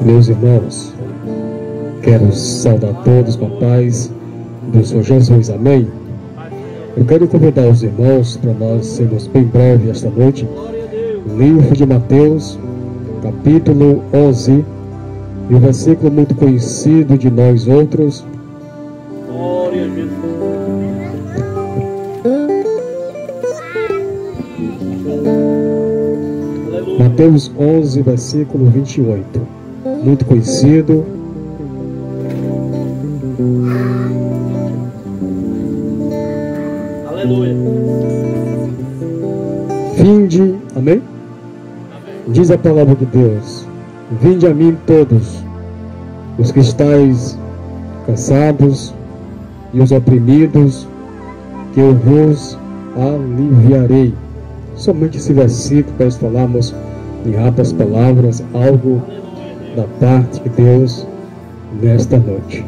Meus irmãos, quero saudar todos com a paz do Senhor Jesus, amém? Eu quero convidar os irmãos para nós sermos bem breves esta noite. Livro de Mateus, capítulo 11, e um versículo muito conhecido de nós outros. Glória a Jesus. Mateus 11, versículo 28. Muito conhecido. Aleluia. Vinde, amém? Diz a palavra de Deus: vinde a mim todos, os que estáis cansados e os oprimidos, que eu vos aliviarei. Somente esse versículo para nós falarmos em rápidas palavras algo da parte de Deus nesta noite.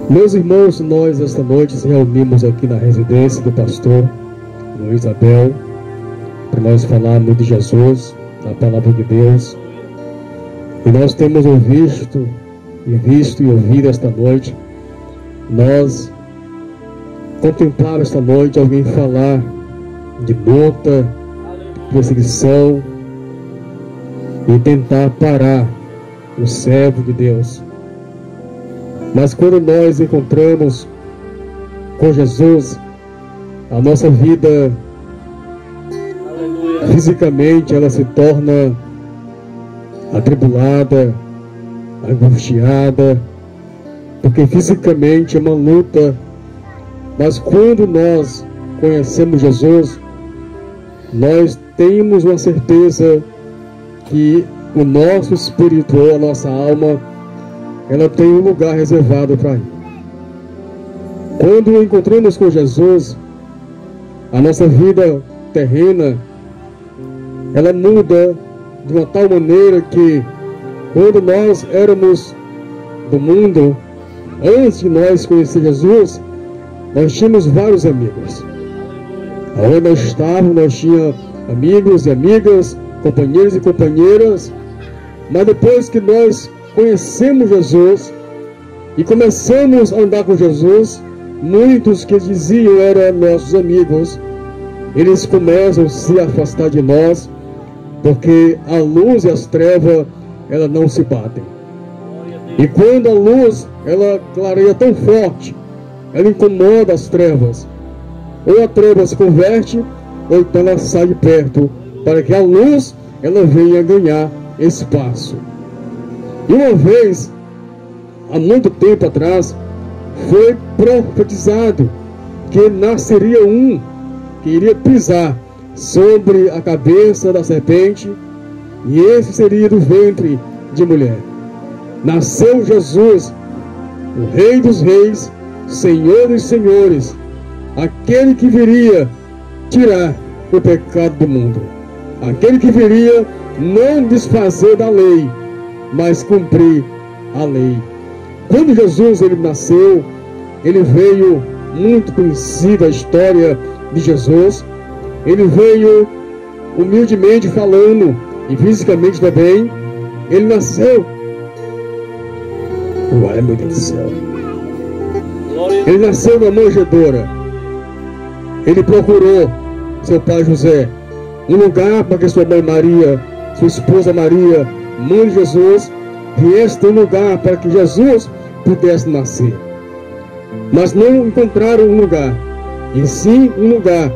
Meus irmãos, nós esta noite nos reunimos aqui na residência do pastor Luiz Abel para nós falarmos de Jesus, da palavra de Deus. E nós temos visto e ouvido esta noite, nós contemplar esta noite alguém falar de luta, perseguição e tentar parar o servo de Deus. Mas quando nós encontramos com Jesus, a nossa vida fisicamente ela se torna atribulada, angustiada, porque fisicamente é uma luta. Mas quando nós conhecemos Jesus, nós temos uma certeza que o nosso espírito, a nossa alma, ela tem um lugar reservado para ele. Quando encontramos com Jesus, a nossa vida terrena, ela muda de uma tal maneira que quando nós éramos do mundo, antes de nós conhecer Jesus, nós tínhamos vários amigos. Aonde nós estávamos, nós tínhamos amigos e amigas, companheiros e companheiras. Mas depois que nós conhecemos Jesus e começamos a andar com Jesus, muitos que diziam eram nossos amigos, eles começam a se afastar de nós, porque a luz e as trevas, elas não se batem. E quando a luz, ela clareia tão forte, ela incomoda as trevas. Ou a treva se converte, ou então ela sai de perto, para que a luz, ela venha ganhar espaço. E uma vez, há muito tempo atrás, foi profetizado que nasceria um que iria pisar sobre a cabeça da serpente, e esse seria do ventre de mulher. Nasceu Jesus, o Rei dos Reis, Senhor dos Senhores, aquele que viria tirar o pecado do mundo, aquele que viria não desfazer da lei, mas cumprir a lei. Quando Jesus ele nasceu, ele veio, muito conhecida a história de Jesus, ele veio humildemente falando e fisicamente também. Ele nasceu, uai, meu Deus do céu, ele nasceu na manjedoura. Ele procurou seu pai José um lugar para que sua mãe Maria, sua esposa Maria, mãe de Jesus, viesse ter um lugar para que Jesus pudesse nascer. Mas não encontraram um lugar, e sim um lugar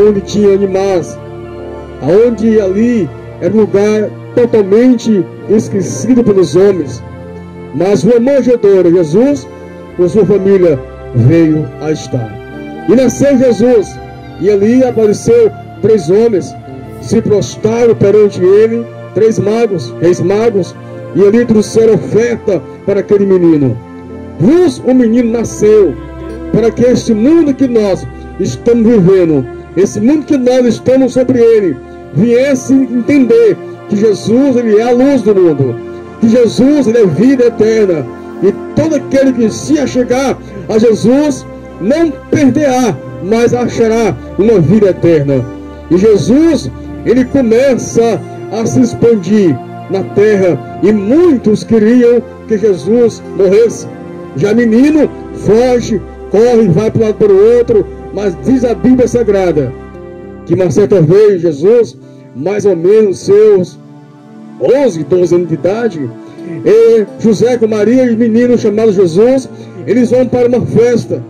onde tinha animais, aonde ali era um lugar totalmente esquecido pelos homens. Mas uma manjedoura, Jesus, com sua família, veio a estar. E nasceu Jesus, e ali apareceu 3 homens, se prostraram perante ele, 3 magos, reis magos, e ali trouxeram oferta para aquele menino. Luz, o menino nasceu, para que este mundo que nós estamos vivendo, esse mundo que nós estamos sobre ele, viesse entender que Jesus ele é a luz do mundo, que Jesus ele é vida eterna, e todo aquele que se achegar a Jesus não perderá, mas achará uma vida eterna. E Jesus, ele começa a se expandir na terra, e muitos queriam que Jesus morresse. Já menino foge, corre, vai para um lado para o outro, mas diz a Bíblia Sagrada que uma certa vez Jesus, mais ou menos seus 11, 12 anos de idade, e José com Maria e menino chamado Jesus, eles vão para uma festa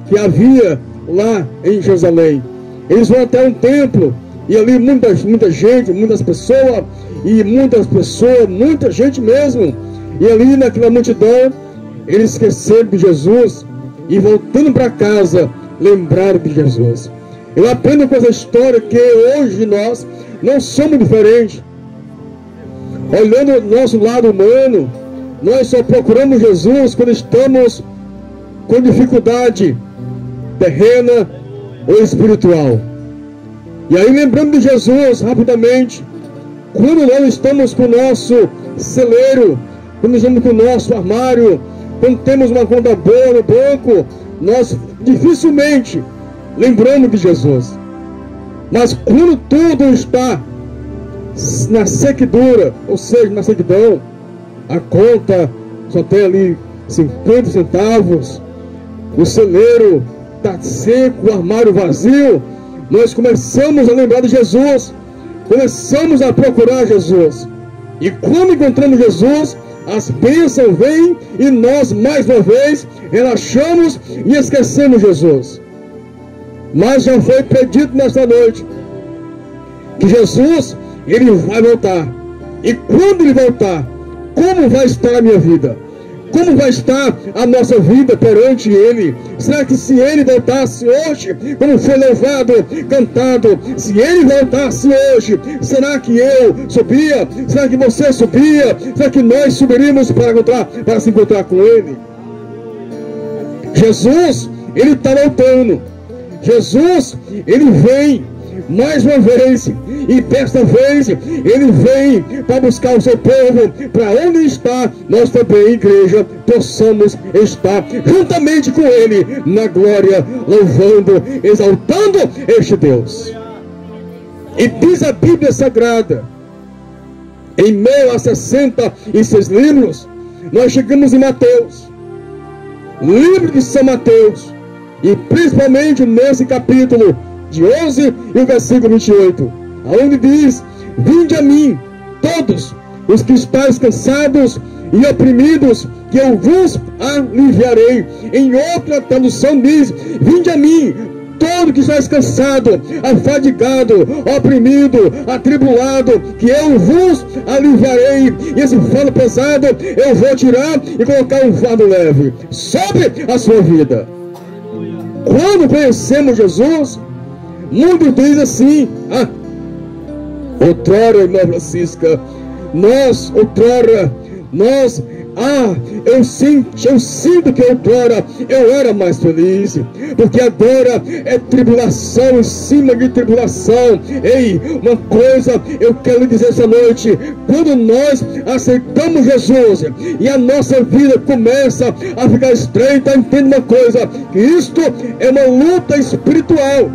que havia lá em Jerusalém. Eles vão até um templo, e ali muita gente, muitas pessoas, muita gente mesmo. E ali naquela multidão, eles esqueceram de Jesus, e voltando para casa, lembraram de Jesus. Eu aprendo com essa história que hoje nós não somos diferentes. Olhando o nosso lado humano, nós só procuramos Jesus quando estamos com dificuldade terrena ou espiritual. E aí lembrando de Jesus rapidamente, quando nós estamos com o nosso celeiro, quando estamos com o nosso armário, quando temos uma conta boa no banco, nós dificilmente lembramos de Jesus. Mas quando tudo está na sequidura, ou seja, na sequidão, a conta só tem ali 50 centavos, o celeiro está seco, o armário vazio, nós começamos a lembrar de Jesus, começamos a procurar Jesus. E quando encontramos Jesus, as bênçãos vêm e nós mais uma vez relaxamos e esquecemos Jesus. Mas já foi predito nesta noite que Jesus, ele vai voltar. E quando ele voltar, como vai estar a minha vida? Como vai estar a nossa vida perante ele? Será que se ele voltasse hoje, como foi louvado, cantado, se ele voltasse hoje, será que eu subia? Será que você subia? Será que nós subiríamos para se encontrar com ele? Jesus, ele está voltando. Jesus, ele vem mais uma vez, e desta vez ele vem para buscar o seu povo. Para onde está, nós também, igreja, possamos estar juntamente com ele na glória, louvando, exaltando este Deus. E diz a Bíblia Sagrada, em meio a 66 livros, nós chegamos em Mateus, livro de São Mateus, e principalmente nesse capítulo de 11 e o versículo 28, aonde diz: vinde a mim, todos os que estáis cansados e oprimidos, que eu vos aliviarei. Em outra tradução diz: vinde a mim, todo que estáis cansado, afadigado, oprimido, atribulado, que eu vos aliviarei. E esse fardo pesado eu vou tirar e colocar um fardo leve sobre a sua vida. Quando conhecemos Jesus, muitos dizem assim: outrora, irmã Francisca, eu sinto que outrora eu era mais feliz, porque agora é tribulação em cima de tribulação. Ei, uma coisa eu quero dizer essa noite: quando nós aceitamos Jesus e a nossa vida começa a ficar estreita, entenda uma coisa, que isto é uma luta espiritual.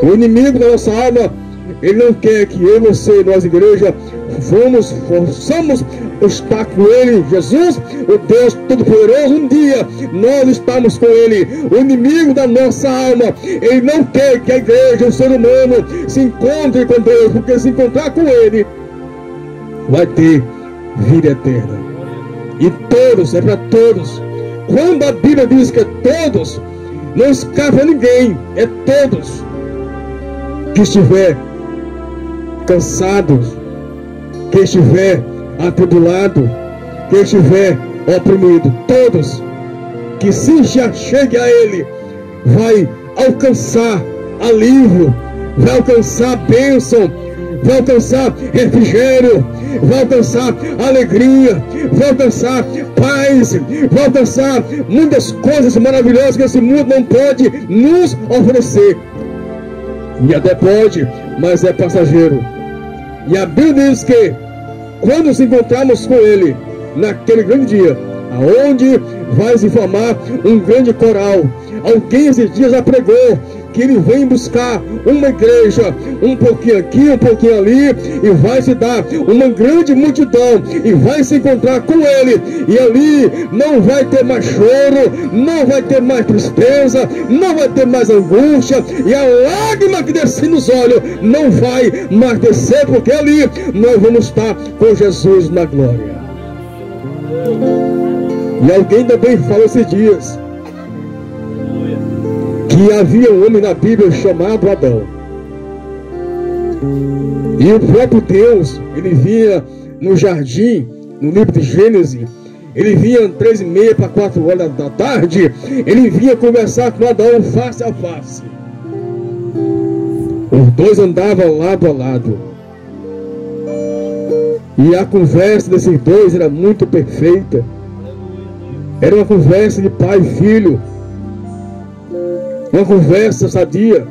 O inimigo da nossa alma, ele não quer que eu, você, nós, igreja, possamos estar com ele. Jesus, o Deus Todo-Poderoso, um dia nós estamos com ele. O inimigo da nossa alma, ele não quer que a igreja, o ser humano, se encontre com Deus, porque se encontrar com ele, vai ter vida eterna. E todos, é para todos. Quando a Bíblia diz que é todos, não escapa ninguém, é todos que estiver cansados, que estiver atribulado, que estiver oprimido, todos que se já chegue a ele, vai alcançar alívio, vai alcançar bênção, vai alcançar refrigério, vai alcançar alegria, vai alcançar paz, vai alcançar muitas coisas maravilhosas que esse mundo não pode nos oferecer. E até pode, mas é passageiro. E a Bíblia diz que quando nos encontrarmos com ele naquele grande dia, aonde vai se formar um grande coral. Alguém esses dias já pregou que ele vem buscar uma igreja, um pouquinho aqui, um pouquinho ali, e vai se dar uma grande multidão, e vai se encontrar com ele, e ali não vai ter mais choro, não vai ter mais tristeza, não vai ter mais angústia, e a lágrima que desce nos olhos não vai mais descer, porque ali nós vamos estar com Jesus na glória. E alguém também falou esses dias que havia um homem na Bíblia chamado Adão, e o próprio Deus, ele vinha no jardim, no livro de Gênesis, ele vinha 3h30 para 4 horas da tarde, ele vinha conversar com Adão face a face. Os dois andavam lado a lado, e a conversa desses dois era muito perfeita. Era uma conversa de pai e filho, uma conversa sadia.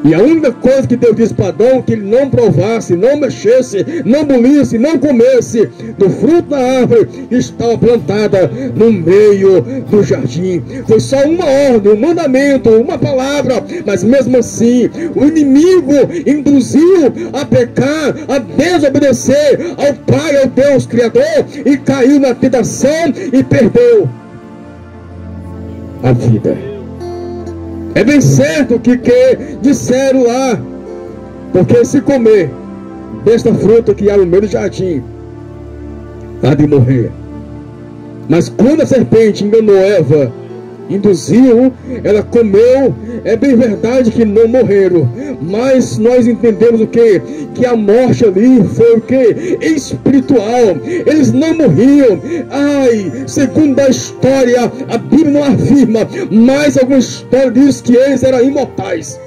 E a única coisa que Deus disse para Adão, que ele não provasse, não mexesse, não bolisse, não comesse do fruto da árvore que estava plantada no meio do jardim. Foi só uma ordem, um mandamento, uma palavra, mas mesmo assim o inimigo induziu a pecar, a desobedecer ao Pai, ao Deus Criador, e caiu na tentação e perdeu a vida. É bem certo que disseram lá, porque se comer desta fruta que há no meio do jardim, há de morrer. Mas quando a serpente enganou Eva, induziu, ela comeu. É bem verdade que não morreram, mas nós entendemos o quê? Que a morte ali foi o quê? Espiritual. Eles não morriam. Segundo a história, a Bíblia não afirma, mas alguma história diz que eles eram imortais.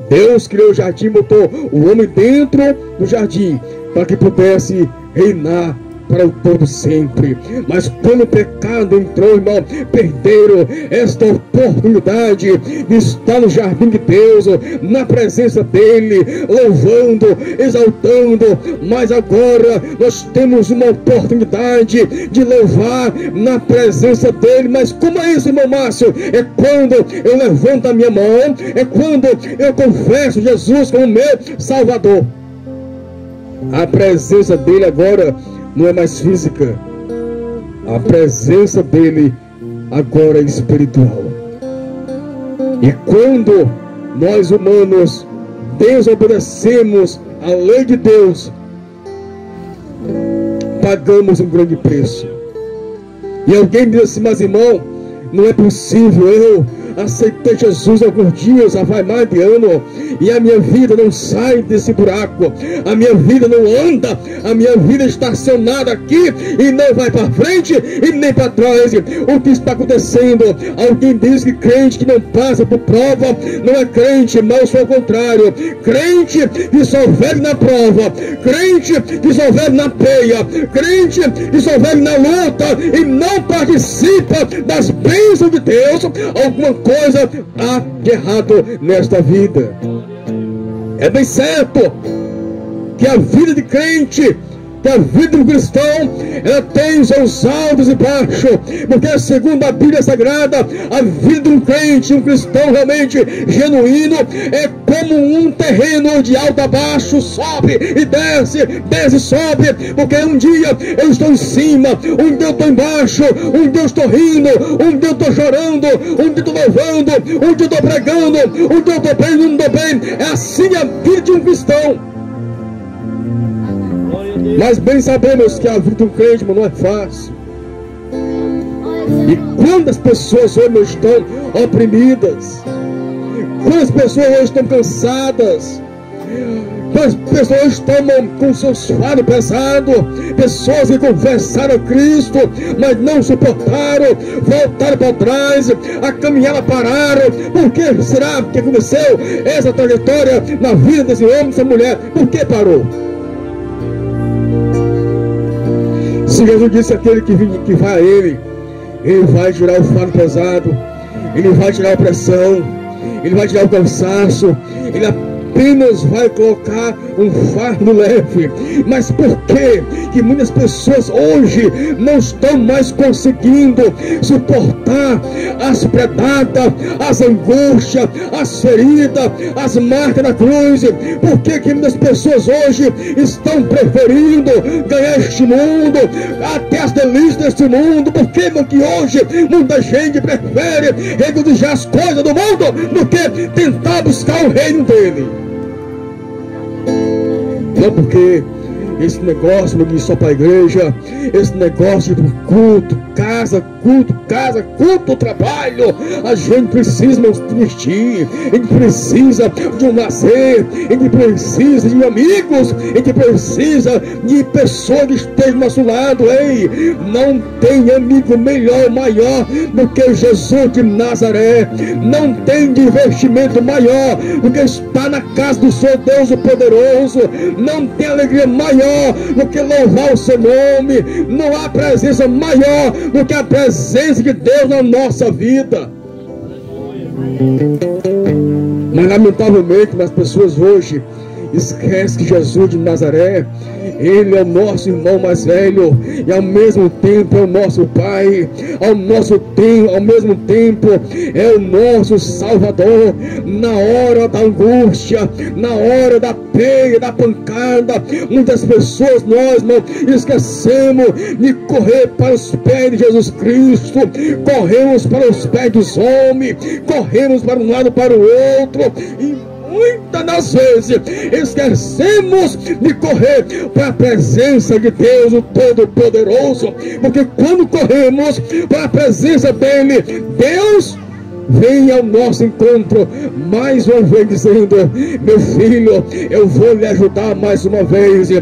Deus criou o jardim, botou o homem dentro do jardim para que pudesse reinar para o todo sempre. Mas quando o pecado entrou, irmão, perderam esta oportunidade de estar no jardim de Deus, na presença dele, louvando, exaltando. Mas agora nós temos uma oportunidade de louvar na presença dele. Mas como é isso, irmão Márcio? É quando eu levanto a minha mão, é quando eu confesso Jesus como meu Salvador. A presença dele agora não é mais física, a presença dele agora é espiritual. E quando nós humanos desobedecemos a lei de Deus, pagamos um grande preço. E alguém diz assim: mas irmão, não é possível, eu aceitei Jesus há alguns dias, já vai mais de ano, e a minha vida não sai desse buraco, a minha vida não anda, a minha vida está estacionada aqui e não vai para frente e nem para trás. O que está acontecendo? Alguém diz que crente que não passa por prova não é crente, mas ao contrário, crente que só vive na prova, crente que só vive na peia, crente que só vive na luta e não participa das bênçãos de Deus. Alguma coisa há de errado nesta vida. É bem certo que a vida de crente, que a vida do cristão, ela tem os seus altos e baixos, porque segundo a Bíblia Sagrada, a vida de um crente, um cristão realmente genuíno, é como um terreno de alto a baixo, sobe e desce, desce e sobe, porque um dia eu estou em cima, um dia eu estou embaixo, um dia eu estou rindo, um dia eu estou chorando, um dia eu estou louvando, um dia eu estou pregando, um dia eu estou bem, não estou bem. É assim a vida de um cristão. Mas bem sabemos que a vida de um crente não é fácil. E quantas pessoas hoje estão oprimidas, quantas pessoas hoje estão cansadas, quantas pessoas estão com seus fardos pesados, pessoas que confessaram a Cristo, mas não suportaram, voltaram para trás, a caminhada pararam. Por que será que aconteceu essa trajetória na vida desse homem, dessa mulher? Por que parou? Se Jesus disse aquele que vai a ele vai tirar o fardo pesado, ele vai tirar a opressão, ele vai tirar o cansaço, ele apenas vai colocar um fardo leve. Mas por que muitas pessoas hoje não estão mais conseguindo suportar as pedradas, as angústias, as feridas, as marcas da cruz? Por que muitas pessoas hoje estão preferindo ganhar este mundo, até as delícias deste mundo? Por que hoje muita gente prefere regozijar as coisas do mundo do que tentar buscar o reino dele? Não porque esse negócio não diz só para a igreja, esse negócio do culto, casa, trabalho, a gente precisa nos vestir, a gente precisa de um lazer, a gente precisa de amigos, a gente precisa de pessoas que estejam do nosso lado. Ei, não tem amigo melhor, maior do que Jesus de Nazaré. Não tem divertimento maior do que estar na casa do seu Deus o poderoso. Não tem alegria maior do que louvar o seu nome. Não há presença maior do que a presença de Deus na nossa vida. Mas lamentavelmente as pessoas hoje esquecem que Jesus de Nazaré, Ele é o nosso irmão mais velho e ao mesmo tempo é o nosso Pai, ao mesmo tempo é o nosso Salvador. Na hora da angústia, na hora da peia, da pancada, muitas pessoas, nós esquecemos de correr para os pés de Jesus Cristo, corremos para os pés dos homens, corremos para um lado para o outro, e muitas das vezes esquecemos de correr para a presença de Deus o Todo-Poderoso, porque quando corremos para a presença dele, Deus vem ao nosso encontro mais uma vez dizendo: meu filho, eu vou lhe ajudar mais uma vez, e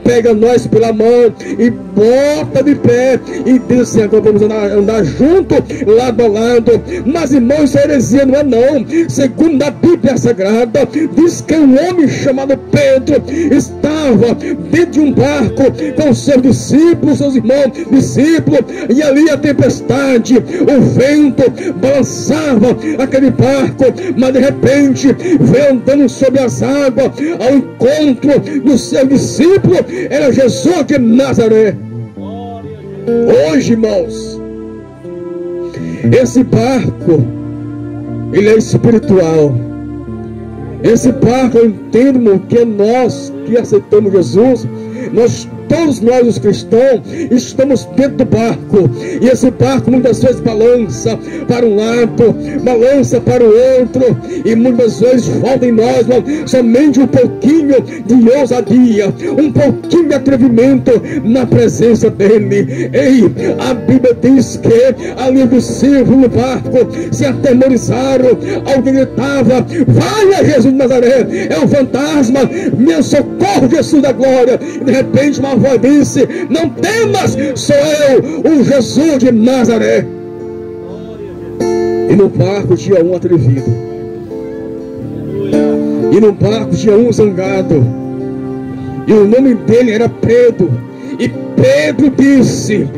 pega nós pela mão e bota de pé e diz assim: agora vamos andar junto, lado a lado. Mas irmãos, isso é heresia, não é não. Segundo a Bíblia Sagrada, diz que um homem chamado Pedro estava dentro de um barco com seus discípulos, seus irmãos discípulos, e ali a tempestade, o vento balançava aquele barco, mas de repente veio andando sobre as águas ao encontro do seu discípulo. Era Jesus de Nazaré. Hoje, irmãos, esse barco, ele é espiritual. Esse barco, eu entendo que nós que aceitamos Jesus, todos nós os cristãos estamos dentro do barco, e esse barco muitas vezes balança para um lado, balança para o outro, e muitas vezes falta em nós somente um pouquinho de ousadia, um pouquinho de atrevimento na presença dele. Ei, a Bíblia diz que ali os discípulos no barco se atemorizaram. Alguém gritava: vai a Jesus de Nazaré, é um fantasma, meu socorro, Jesus da glória. E de repente uma voz disse: não temas, sou eu, o Jesus de Nazaré. E no barco tinha um atrevido, e no barco tinha um zangado, e o nome dele era Pedro. E Pedro disse,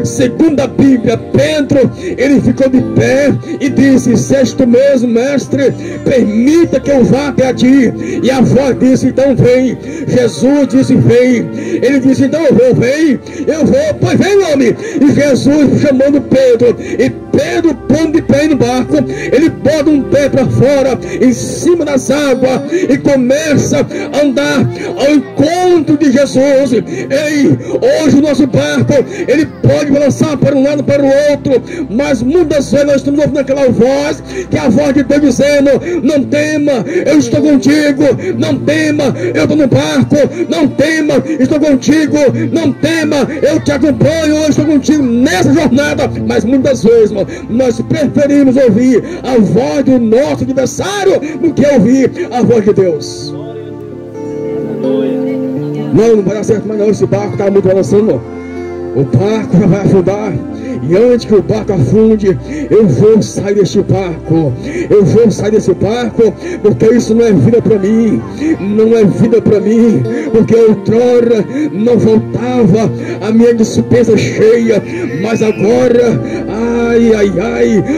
segundo a Bíblia, Pedro, ele ficou de pé e disse: se és tu mesmo, mestre, permita que eu vá até a ti. E a voz disse: então vem. Jesus disse: vem. Ele disse: então eu vou, vem. Eu vou, pois vem, homem. E Jesus chamando Pedro, e Pedro pondo de pé no barco, ele bota um pé para fora, em cima das águas, e começa a andar ao encontro de Jesus. Ei, hoje o nosso barco, ele pode balançar para um lado para o outro, mas muitas vezes nós estamos ouvindo aquela voz, que é a voz de Deus dizendo: não tema, eu estou contigo. Não tema, eu estou no barco. Não tema, estou contigo. Não tema, eu te acompanho, eu estou contigo nessa jornada. Mas muitas vezes, irmão, nós preferimos ouvir a voz do nosso adversário do que ouvir a voz de Deus. Não vai dar certo mais não, esse barco está muito balançando. O barco já vai afundar. E antes que o barco afunde, eu vou sair deste barco. Eu vou sair desse barco, porque isso não é vida para mim. Não é vida para mim, porque outrora não faltava a minha despensa cheia, mas agora,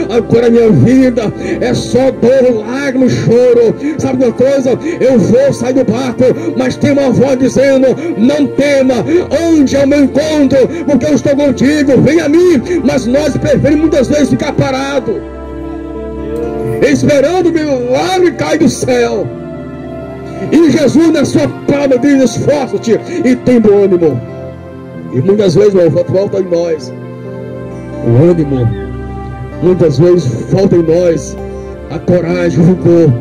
agora a minha vida é só dor, lágrimas, choro. Sabe uma coisa? Eu vou sair do barco, mas tem uma voz dizendo: não tema, ande ao meu encontro, porque eu estou contigo, vem a mim. Mas nós preferimos muitas vezes ficar parado, esperando o milagre cair do céu. E Jesus, na sua palavra, diz: esforça-te e tem bom ânimo. E muitas vezes, meu irmão, falta em nós o ânimo. Muitas vezes falta em nós a coragem, o vigor.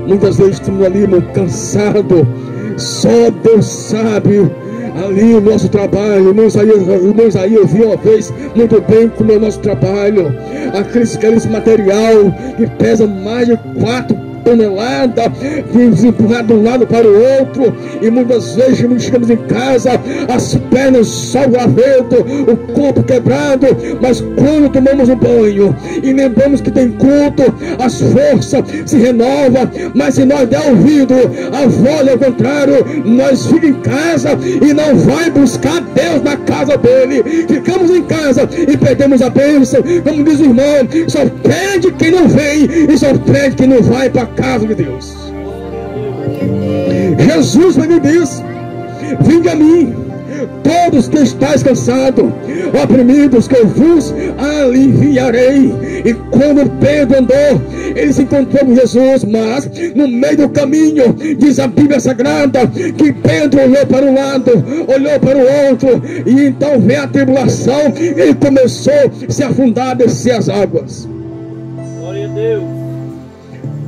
Muitas vezes estamos ali, irmão, cansado. Só Deus sabe ali o nosso trabalho. O irmão Isaías viu uma vez muito bem como é o nosso trabalho. Aqueles material que pesa mais de 4 toneladas, empurrar de um lado para o outro, e muitas vezes chegamos em casa, as pernas só o graveto, o corpo quebrado. Mas quando tomamos um banho e lembramos que tem culto, as forças se renovam. Mas se nós der ouvido a voz ao contrário, nós ficamos em casa e não vai buscar Deus na casa dele. Ficamos em casa e perdemos a bênção. Como diz o irmão, só perde quem não vem e só perde quem não vai para a casa de Deus. Jesus me diz: vinde a mim, todos que estáis cansados, oprimidos, que eu vos aliviarei. E quando Pedro andou, ele se encontrou com Jesus, mas no meio do caminho, diz a Bíblia Sagrada, que Pedro olhou para um lado, olhou para o outro, e então veio a tribulação, e ele começou a se afundar, a descer as águas. Glória a Deus.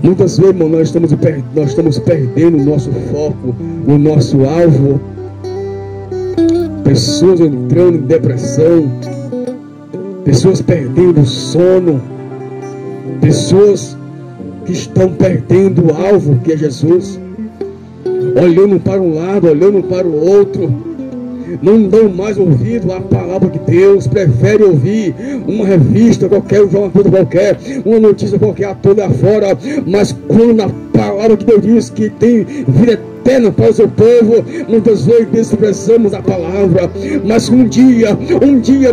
Muitas vezes, irmão, nós estamos perdendo o nosso foco, o nosso alvo. Pessoas entrando em depressão, pessoas perdendo o sono, pessoas que estão perdendo o alvo, que é Jesus, olhando para um lado, olhando para o outro. Não dão mais ouvido à palavra de Deus, prefere ouvir uma revista qualquer, uma coisa qualquer, uma notícia qualquer, toda fora. Mas quando a palavra de Deus diz que tem vida eterna para o seu povo, muitas vezes desprezamos a palavra. Mas um dia,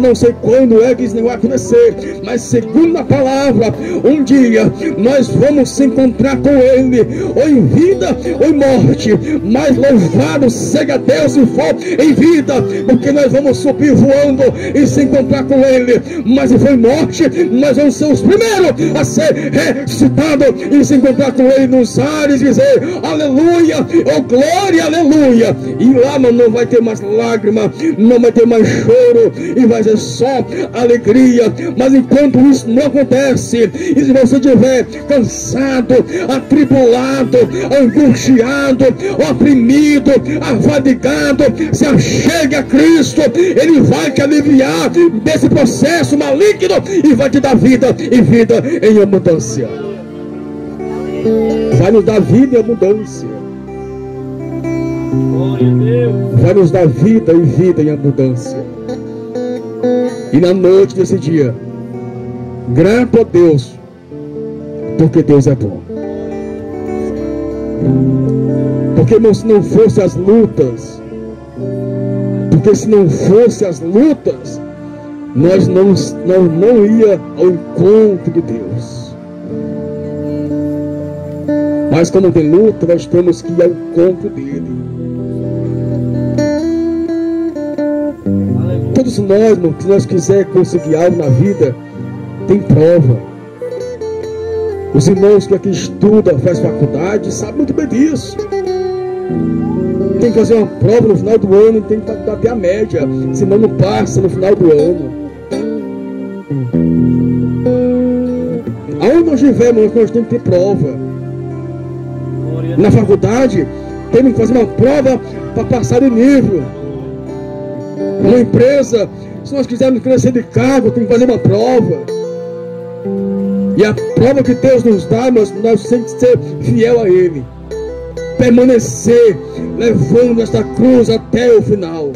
não sei quando é que isso vai acontecer, mas segundo a palavra, um dia nós vamos se encontrar com Ele, ou em vida ou em morte. Mas louvado seja Deus se for em vida, porque nós vamos subir voando e se encontrar com Ele. Mas se for em morte, nós vamos ser os primeiros a ser ressuscitados e se encontrar com Ele nos ares, dizer aleluia, oh glória, aleluia. E lá não vai ter mais lágrima, não vai ter mais choro, e vai ser só alegria. Mas enquanto isso não acontece, e se você estiver cansado, atribulado, angustiado, oprimido, afadigado, se achegue a Cristo. Ele vai te aliviar desse processo maligno e vai te dar vida, e vida em abundância. Vai nos dar vida em abundância. Vai nos dar vida e vida em abundância. E na noite desse dia, grato a Deus, porque Deus é bom. Porque, irmão, se não fosse as lutas, nós não ia ao encontro de Deus. Mas quando tem luta, nós temos que ir ao encontro dele. Todos nós, irmão, se nós quisermos conseguir algo na vida, tem prova. Os irmãos que aqui estudam, fazem faculdade, sabem muito bem disso. Tem que fazer uma prova no final do ano, tem que bater a média, senão não passa no final do ano. Aonde nós estivermos, nós temos que ter prova. Na faculdade, temos que fazer uma prova para passar de nível. Na empresa, se nós quisermos crescer de cargo, tem que fazer uma prova. E a prova que Deus nos dá, nós temos que ser fiel a Ele. Permanecer levando esta cruz até o final.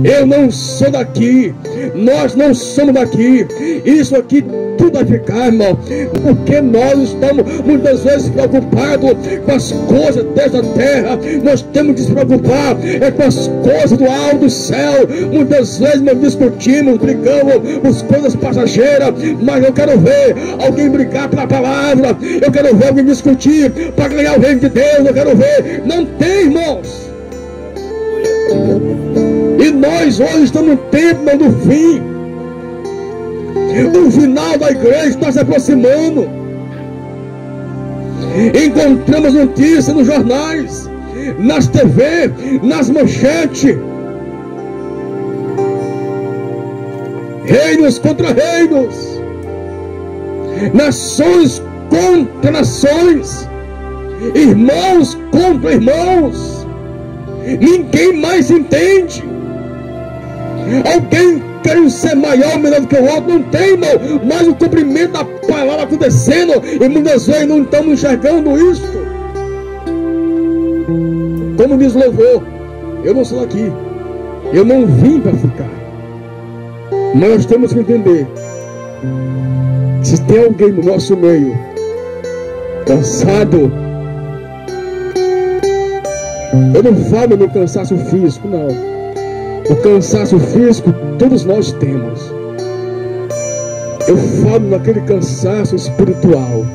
Eu não sou daqui, nós não somos daqui. Isso aqui tudo vai ficar, irmão, porque nós estamos muitas vezes preocupados com as coisas dessa terra. Nós temos que se preocupar com as coisas do alto do céu. Muitas vezes nós discutimos, brigamos por coisas passageiras, mas eu quero ver alguém brigar pela palavra, eu quero ver alguém discutir para ganhar o reino de Deus. Eu quero ver, não tem, irmãos. E nós hoje estamos no tempo do fim. O final da igreja está se aproximando. Encontramos notícias nos jornais, nas TV, nas manchetes. Reinos contra reinos, nações contra nações, irmãos contra irmãos. Ninguém mais entende. Alguém quer ser maior, melhor do que o outro. Não tem, irmão, mas o cumprimento da palavra acontecendo, e muitas vezes não estamos enxergando isso. Como diz o louvor, eu não sou daqui, eu não vim para ficar. Mas nós temos que entender, se tem alguém no nosso meio cansado, eu não falo no cansaço físico, não. O cansaço físico todos nós temos. Eu falo naquele cansaço espiritual.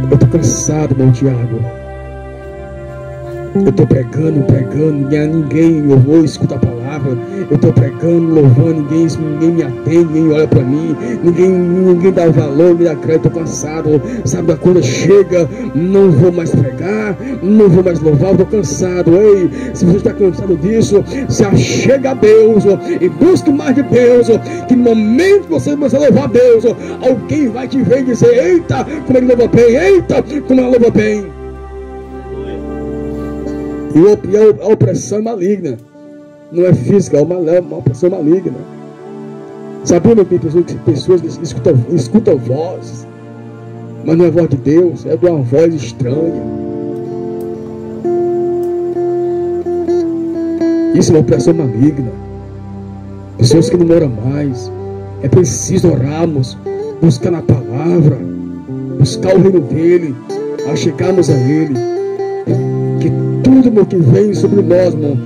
Eu estou cansado, meu Tiago. Eu estou pregando, ninguém louvou, escuta a palavra. Eu estou pregando, louvando, ninguém me atende, ninguém olha para mim, ninguém dá valor, me dá crédito. Estou cansado, sabe, da coisa chega, não vou mais pregar, não vou mais louvar, estou cansado. Ei, se você está cansado disso, se achega a Deus e busque mais de Deus, que no momento que você começar a louvar a Deus, alguém vai te ver e dizer: eita, como ele louva bem, eita, como ela louva bem. E a opressão é maligna. Não é física, é uma opressão maligna. Sabia que tem pessoas que escutam vozes, mas não é a voz de Deus, é de uma voz estranha. Isso é uma opressão maligna. Pessoas que não oram mais. É preciso orarmos, buscar na palavra, buscar o reino dele, achegarmos a ele. Que tudo que vem sobre nós, irmão,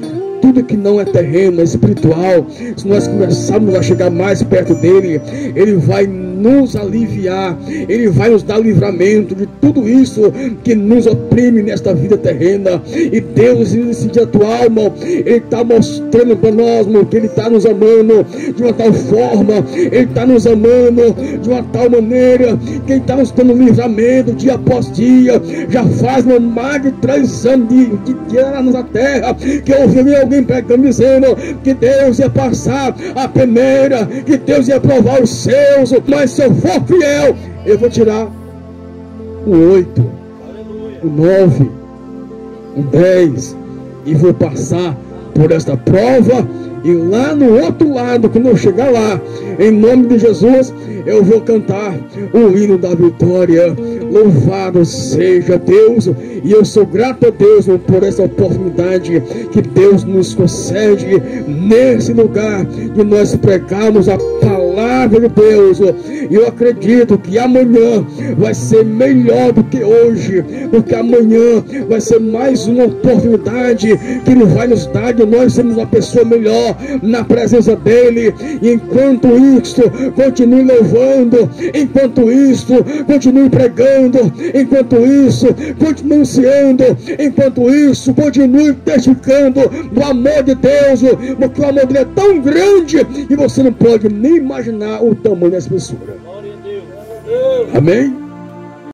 tudo que não é terreno, é espiritual, se nós começarmos a chegar mais perto dele, ele vai nos aliviar, ele vai nos dar livramento de tudo isso que nos oprime nesta vida terrena. E Deus, nesse dia atual, irmão, ele está mostrando para nós, irmão, que ele está nos amando de uma tal forma, ele está nos amando de uma tal maneira, que ele está nos dando livramento dia após dia. Já faz mais de 3 anos de guerra nessa terra, que eu ouvi alguém pregando, dizendo que Deus ia passar a peneira, que Deus ia provar os seus, mas se eu for fiel, eu vou tirar o 8, o 9, o 10, e vou passar por esta prova. E lá no outro lado, quando eu chegar lá, em nome de Jesus, eu vou cantar o hino da vitória. Louvado seja Deus. E eu sou grato a Deus por essa oportunidade que Deus nos concede nesse lugar de nós pregarmos a palavra de Deus. E eu acredito que amanhã vai ser melhor do que hoje, porque amanhã vai ser mais uma oportunidade que Ele vai nos dar de nós sermos uma pessoa melhor na presença dele. E enquanto isso, continue louvando, enquanto isso, continue pregando, enquanto isso, continue anunciando, enquanto isso, continue testificando do amor de Deus, porque o amor dele é tão grande que você não pode nem imaginar o tamanho dessa pessoa. Amém?